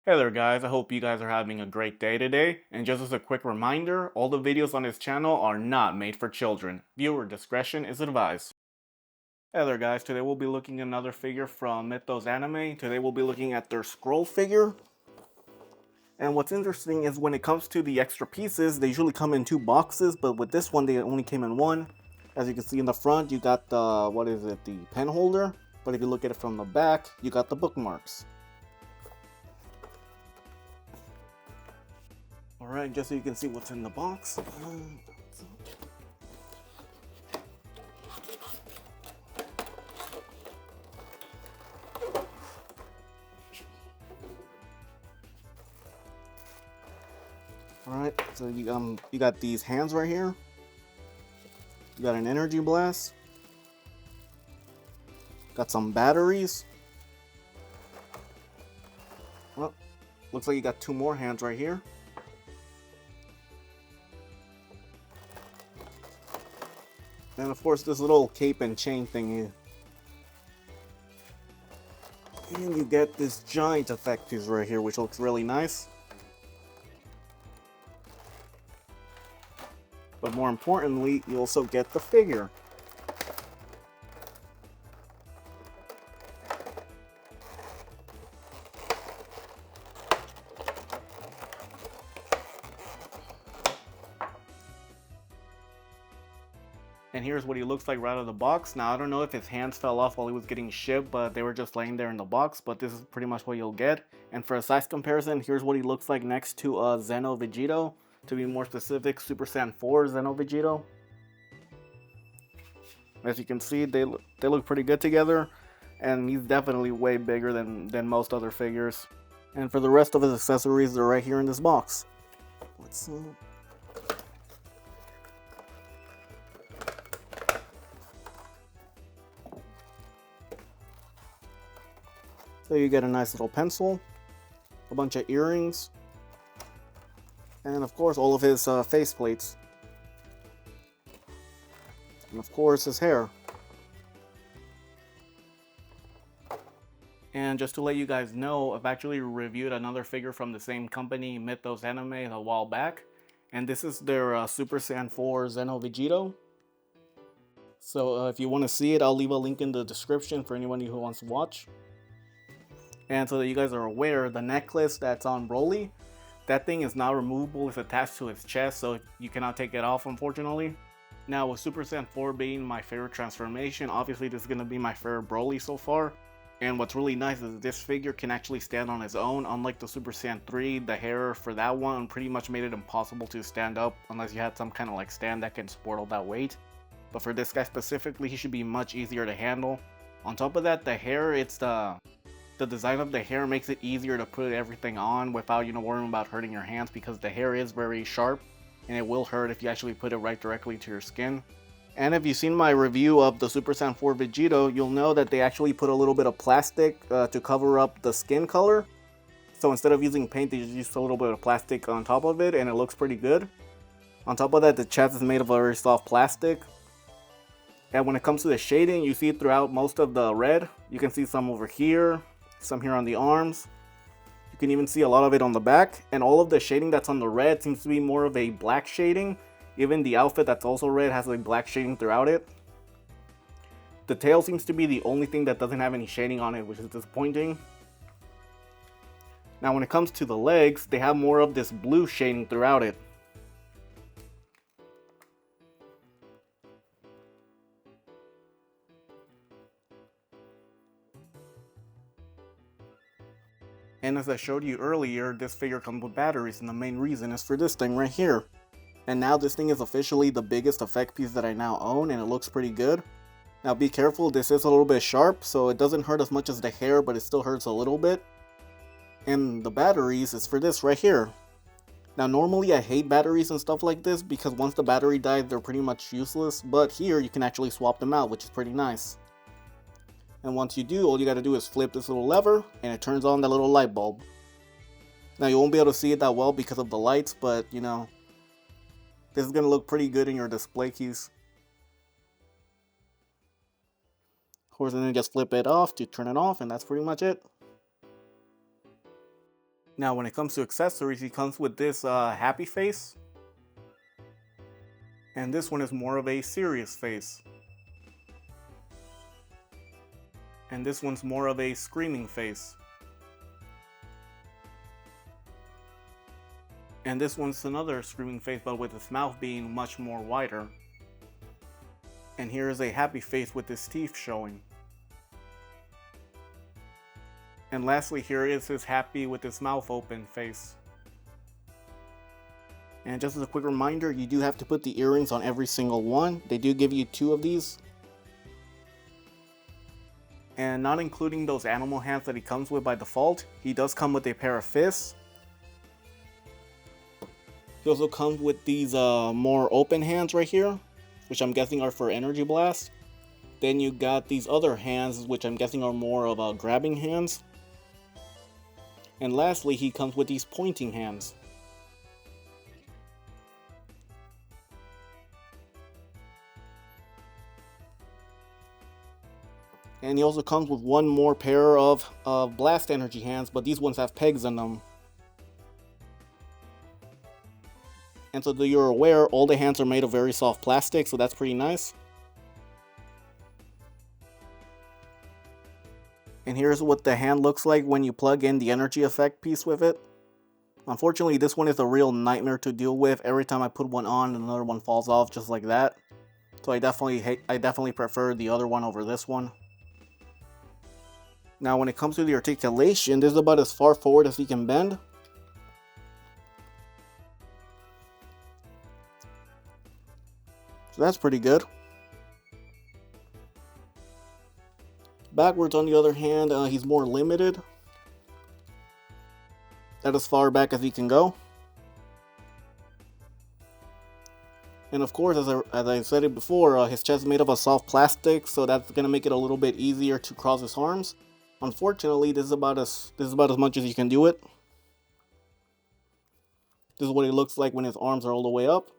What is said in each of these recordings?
Hey there guys, I hope you guys are having a great day today, and just as a quick reminder, all the videos on this channel are not made for children. Viewer discretion is advised. Hey there guys, today we'll be looking at another figure from Mythos anime. Today we'll be looking at their scroll figure. And what's interesting is when it comes to the extra pieces, they usually come in two boxes, but with this one they only came in one. As you can see in the front, you got the, the pen holder, but if you look at it from the back, you got the bookmarks. Alright, just so you can see what's in the box. Alright, so you got these hands right here. You got an energy blast. Got some batteries. Well, looks like you got two more hands right here. And of course this little cape and chain thingy. And you get this giant effect piece right here, which looks really nice. But more importantly, you also get the figure. And here's what he looks like right out of the box. Now, I don't know if his hands fell off while he was getting shipped, but they were just laying there in the box. But this is pretty much what you'll get. And for a size comparison, here's what he looks like next to Zeno Vegito. To be more specific, Super Saiyan 4 Zeno Vegito. As you can see, they look pretty good together. And he's definitely way bigger than most other figures. And for the rest of his accessories, they're right here in this box. Let's see. So you get a nice little pencil, a bunch of earrings, and of course all of his face plates. And of course his hair. And just to let you guys know, I've actually reviewed another figure from the same company, Mythos Anime, a while back. And this is their Super Saiyan 4 Zeno Vegito. So if you want to see it, I'll leave a link in the description for anyone who wants to watch. And so that you guys are aware, the necklace that's on Broly, that thing is not removable. It's attached to his chest, so you cannot take it off, unfortunately. Now, with Super Saiyan 4 being my favorite transformation, obviously this is going to be my favorite Broly so far. And what's really nice is this figure can actually stand on his own. Unlike the Super Saiyan 3, the hair for that one pretty much made it impossible to stand up unless you had some kind of like stand that can support all that weight. But for this guy specifically, he should be much easier to handle. On top of that, the hair, the design of the hair makes it easier to put everything on without, worrying about hurting your hands, because the hair is very sharp and it will hurt if you actually put it right directly to your skin. And if you've seen my review of the Super Saiyan 4 Vegito, you'll know that they actually put a little bit of plastic to cover up the skin color. So instead of using paint, they just used a little bit of plastic on top of it, and it looks pretty good. On top of that, the chest is made of a very soft plastic. And when it comes to the shading, you see throughout most of the red. You can see some over here, some here on the arms. You can even see a lot of it on the back, and all of the shading that's on the red seems to be more of a black shading. Even the outfit that's also red has a black shading throughout it. The tail seems to be the only thing that doesn't have any shading on it, which is disappointing. Now when it comes to the legs, they have more of this blue shading throughout it. And as I showed you earlier, this figure comes with batteries, and the main reason is for this thing right here. And now this thing is officially the biggest effect piece that I now own, and it looks pretty good. Now be careful, this is a little bit sharp, so it doesn't hurt as much as the hair, but it still hurts a little bit. And the batteries is for this right here. Now normally I hate batteries and stuff like this, because once the battery dies, they're pretty much useless, but here you can actually swap them out, which is pretty nice. And once you do, all you gotta do is flip this little lever, and it turns on that little light bulb. Now you won't be able to see it that well because of the lights, but this is gonna look pretty good in your display case. Of course, then you just flip it off to turn it off, and that's pretty much it. Now when it comes to accessories, he comes with this happy face. And this one is more of a serious face. And this one's more of a screaming face. And this one's another screaming face, but with its mouth being much more wider. And here is a happy face with his teeth showing. And lastly, here is his happy with his mouth open face. And just as a quick reminder, you do have to put the earrings on every single one. They do give you 2 of these. And not including those animal hands that he comes with by default, he does come with a pair of fists. He also comes with these more open hands right here, which I'm guessing are for energy blast. Then you got these other hands, which I'm guessing are more of grabbing hands. And lastly, he comes with these pointing hands. And he also comes with one more pair of blast energy hands, but these ones have pegs in them. And so that you're aware, all the hands are made of very soft plastic, so that's pretty nice. And here's what the hand looks like when you plug in the energy effect piece with it. Unfortunately, this one is a real nightmare to deal with. Every time I put one on, another one falls off just like that. So I definitely prefer the other one over this one. Now when it comes to the articulation, this is about as far forward as he can bend. So that's pretty good. Backwards, on the other hand, he's more limited. That's as far back as he can go. And of course, as I said it before, his chest is made of a soft plastic, so that's going to make it a little bit easier to cross his arms. Unfortunately, this is about as much as you can do it. This is what it looks like when his arms are all the way up.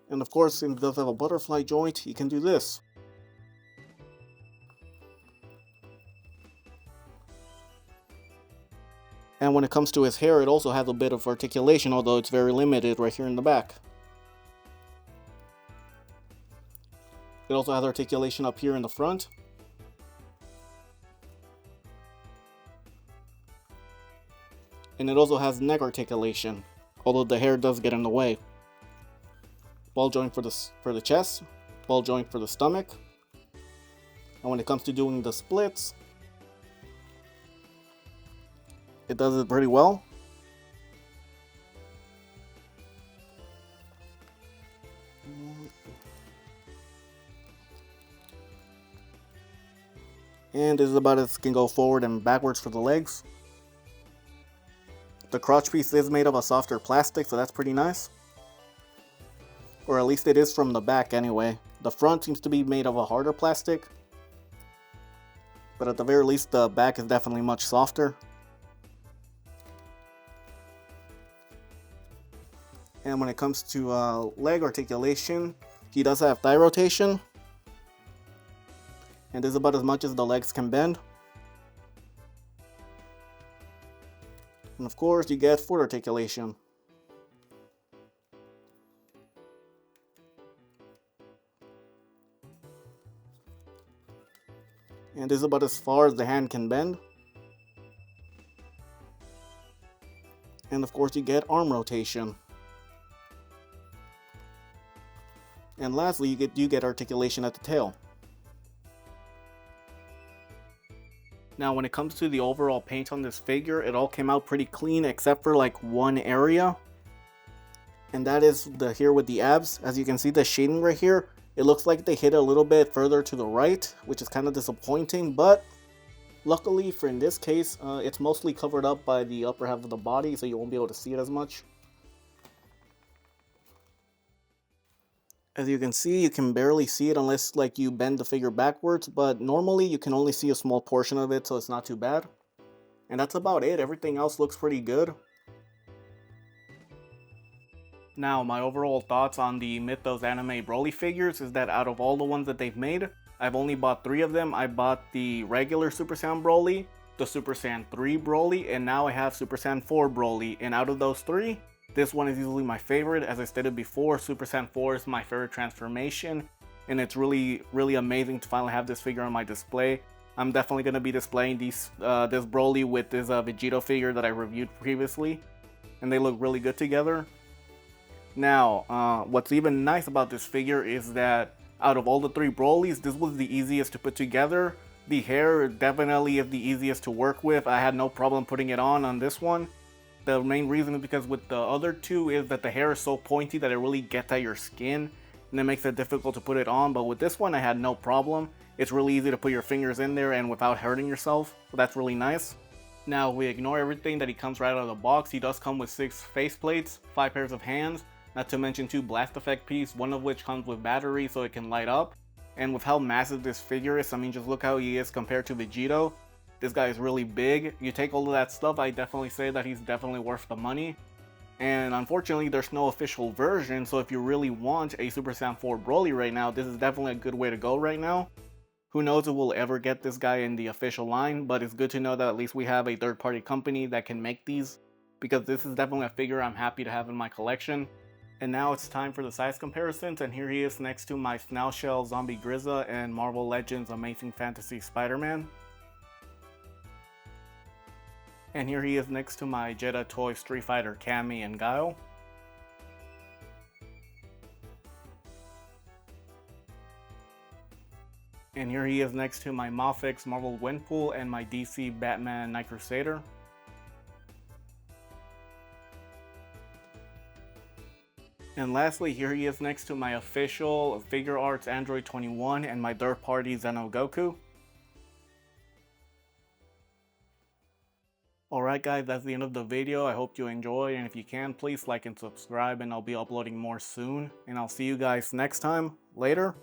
And of course, since he does have a butterfly joint, he can do this. And when it comes to his hair, it also has a bit of articulation, although it's very limited right here in the back. It also has articulation up here in the front. And it also has neck articulation, although the hair does get in the way. Ball joint for the chest, ball joint for the stomach. And when it comes to doing the splits, it does it pretty well. And this is about as it can go forward and backwards for the legs. The crotch piece is made of a softer plastic, so that's pretty nice. Or at least it is from the back anyway. The front seems to be made of a harder plastic. But at the very least, the back is definitely much softer. And when it comes to leg articulation, he does have thigh rotation. And this is about as much as the legs can bend. And of course, you get foot articulation. And this is about as far as the hand can bend. And of course, you get arm rotation. And lastly, you get articulation at the tail. Now when it comes to the overall paint on this figure, it all came out pretty clean except for like one area. And that is here with the abs. As you can see, the shading right here, it looks like they hit a little bit further to the right, which is kind of disappointing, but luckily for in this case, it's mostly covered up by the upper half of the body, so you won't be able to see it as much. As you can see, you can barely see it unless like you bend the figure backwards, but normally you can only see a small portion of it, so it's not too bad. And that's about it. Everything else looks pretty good. Now, my overall thoughts on the Mythos anime Broly figures is that out of all the ones that they've made, I've only bought 3 of them. I bought the regular Super Saiyan Broly, the Super Saiyan 3 Broly, and now I have Super Saiyan 4 Broly. And out of those 3, this one is easily my favorite. As I stated before, Super Saiyan 4 is my favorite transformation, and it's really amazing to finally have this figure on my display. I'm definitely going to be displaying this Broly with this Vegito figure that I reviewed previously, and they look really good together. Now, what's even nice about this figure is that out of all the 3 Brolys, this was the easiest to put together. The hair definitely is the easiest to work with. I had no problem putting it on this one. The main reason is because with the other 2 is that the hair is so pointy that it really gets at your skin, and it makes it difficult to put it on. But with this one, I had no problem. It's really easy to put your fingers in there and without hurting yourself, so that's really nice. Now, we ignore everything that he comes right out of the box. He does come with 6 faceplates, 5 pairs of hands, not to mention 2 blast effect pieces, one of which comes with battery so it can light up. And with how massive this figure is, I mean, just look how he is compared to Vegito. This guy is really big. You take all of that stuff, I definitely say that he's definitely worth the money. And unfortunately, there's no official version, so if you really want a Super Saiyan 4 Broly right now, this is definitely a good way to go right now. Who knows if we'll ever get this guy in the official line, but it's good to know that at least we have a third-party company that can make these, because this is definitely a figure I'm happy to have in my collection. And now it's time for the size comparisons, and here he is next to my Snail Shell Zombie Grizza and Marvel Legends Amazing Fantasy Spider-Man. And here he is next to my Jedi Toy Street Fighter Cammy and Guile. And here he is next to my Mafex Marvel Windpool and my DC Batman Night Crusader. And lastly, here he is next to my official Figuarts Android 21 and my third-party Zeno Goku. Alright guys, that's the end of the video. I hope you enjoyed, and if you can, please like and subscribe, and I'll be uploading more soon. And I'll see you guys next time. Later.